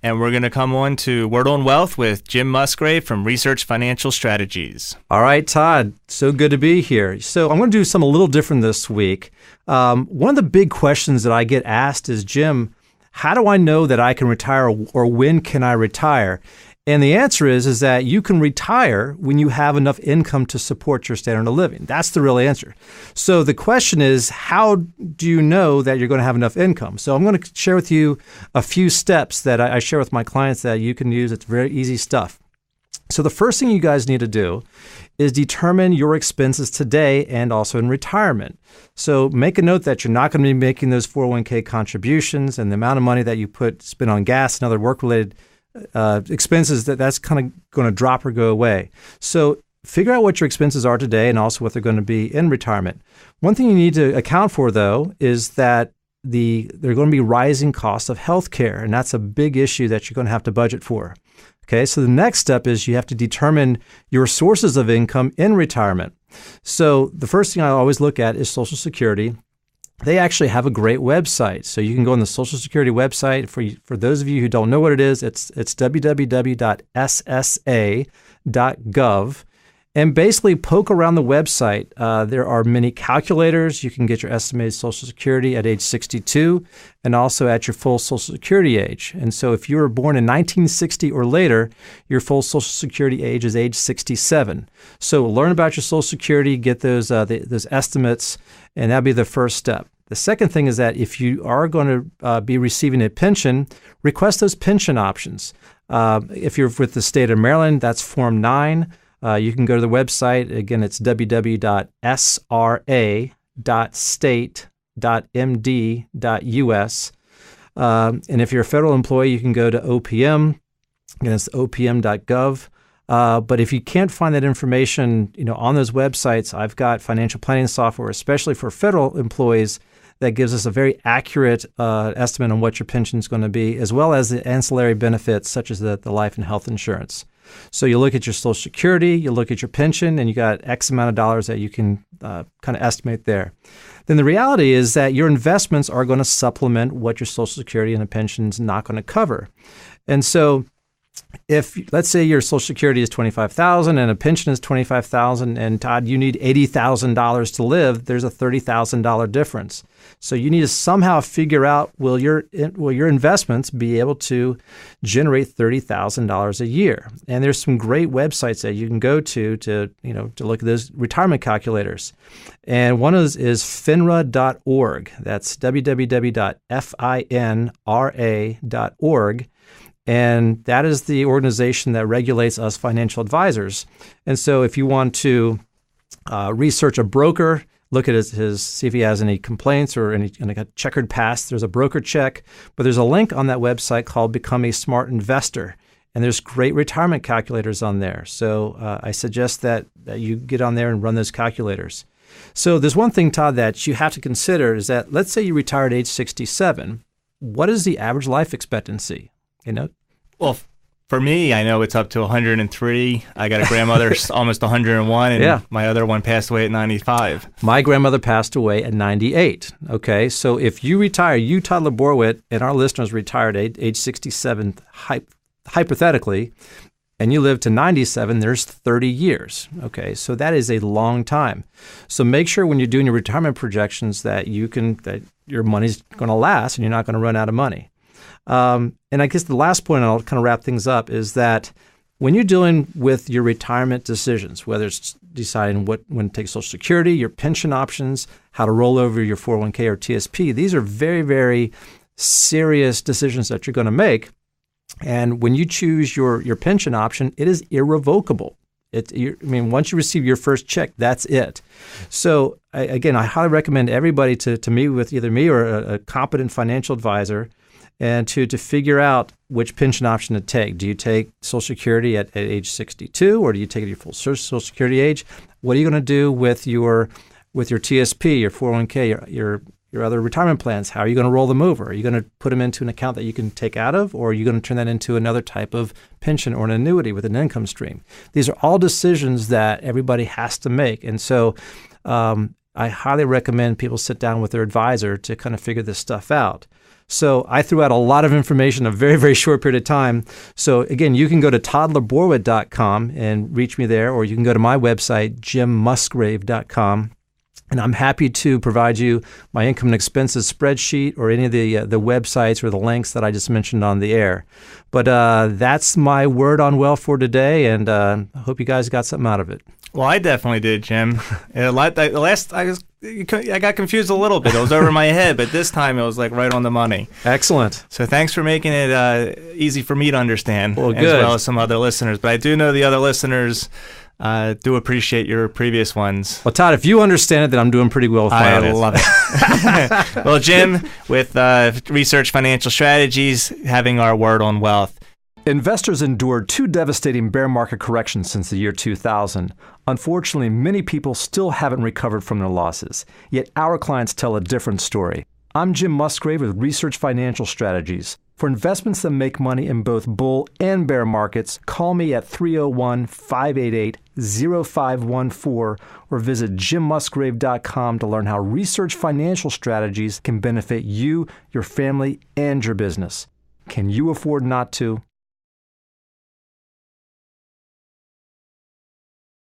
and we're going to come on to Word on Wealth with Jim Musgrave from Research Financial Strategies. All right, Todd, so good to be here. So I'm going to do something a little different this week. One of the big questions that I get asked is, Jim, how do I know that I can retire, or when can I retire? And the answer is that you can retire when you have enough income to support your standard of living. That's the real answer. So the question is, how do you know that you're going to have enough income? So I'm going to share with you a few steps that I share with my clients that you can use. It's very easy stuff. So the first thing you guys need to do is determine your expenses today and also in retirement. So make a note that you're not going to be making those 401k contributions, and the amount of money that you spend on gas and other work-related expenses, that's kind of going to drop or go away. So figure out what your expenses are today and also what they're going to be in retirement. One thing you need to account for, though, is that there are going to be rising costs of healthcare, and that's a big issue that you're going to have to budget for. Okay, so the next step is you have to determine your sources of income in retirement. So the first thing I always look at is Social Security. They actually have a great website. So you can go on the Social Security website. For those of you who don't know what it is, it's www.ssa.gov. And basically poke around the website. There are many calculators. You can get your estimated Social Security at age 62 and also at your full Social Security age. And so if you were born in 1960 or later, your full Social Security age is age 67. So learn about your Social Security, get those estimates, and that'll be the first step. The second thing is that if you are going to be receiving a pension, request those pension options. If you're with the state of Maryland, that's Form 9. You can go to the website. Again, it's www.sra.state.md.us. And if you're a federal employee, you can go to OPM. Again, it's opm.gov. But if you can't find that information, on those websites, I've got financial planning software, especially for federal employees, that gives us a very accurate estimate on what your pension is going to be, as well as the ancillary benefits such as the life and health insurance. So you look at your Social Security, you look at your pension, and you got X amount of dollars that you can kind of estimate there. Then the reality is that your investments are going to supplement what your Social Security and a pension is not going to cover. And so if, let's say your Social Security is $25,000 and a pension is $25,000, and Todd, you need $80,000 to live, there's a $30,000 difference. So you need to somehow figure out, will your investments be able to generate $30,000 a year? And there's some great websites that you can go to look at those retirement calculators. And one is finra.org. That's www.finra.org. And that is the organization that regulates us financial advisors. And so if you want to research a broker, look at his see if he has any complaints or any checkered past, there's a broker check. But there's a link on that website called Become a Smart Investor. And there's great retirement calculators on there. So I suggest that you get on there and run those calculators. So there's one thing, Todd, that you have to consider is that, let's say you retire at age 67. What is the average life expectancy? Well, for me, I know it's up to 103. I got a grandmother almost 101, and my other one passed away at 95. My grandmother passed away at 98. Okay, so if you retire, you, Todd Laborwit, and our listeners retired at age 67, hypothetically, and you live to 97, there's 30 years. Okay, so that is a long time. So make sure when you're doing your retirement projections that that your money's going to last and you're not going to run out of money. And I guess the last point, and I'll kind of wrap things up, is that when you're dealing with your retirement decisions, whether it's deciding when to take Social Security, your pension options, how to roll over your 401k or TSP, these are very, very serious decisions that you're going to make. And when you choose your pension option, it is irrevocable. Once you receive your first check, that's it. So again, I highly recommend everybody to meet with either me or a competent financial advisor, and to figure out which pension option to take. Do you take Social Security at age 62, or do you take it at your full Social Security age? What are you going to do with your TSP, your 401k, your other retirement plans? How are you going to roll them over? Are you going to put them into an account that you can take out of, or are you going to turn that into another type of pension or an annuity with an income stream? These are all decisions that everybody has to make. And so I highly recommend people sit down with their advisor to kind of figure this stuff out. So I threw out a lot of information in a very, very short period of time. So again, you can go to toddlerborwitt.com and reach me there, or you can go to my website, jimmusgrave.com. And I'm happy to provide you my income and expenses spreadsheet or any of the websites or the links that I just mentioned on the air. But that's my word on wealth for today, and I hope you guys got something out of it. Well, I definitely did, Jim. I got confused a little bit. It was over my head, but this time it was like right on the money. Excellent. So thanks for making it easy for me to understand, well, as well as some other listeners. But I do know the other listeners do appreciate your previous ones. Well, Todd, if you understand it, then I'm doing pretty well with my I love it. Well, Jim, with Research Financial Strategies, having our word on wealth. Investors endured 2 devastating bear market corrections since the year 2000. Unfortunately, many people still haven't recovered from their losses. Yet our clients tell a different story. I'm Jim Musgrave with Research Financial Strategies. For investments that make money in both bull and bear markets, call me at 301-588-0514 or visit jimmusgrave.com to learn how Research Financial Strategies can benefit you, your family, and your business. Can you afford not to?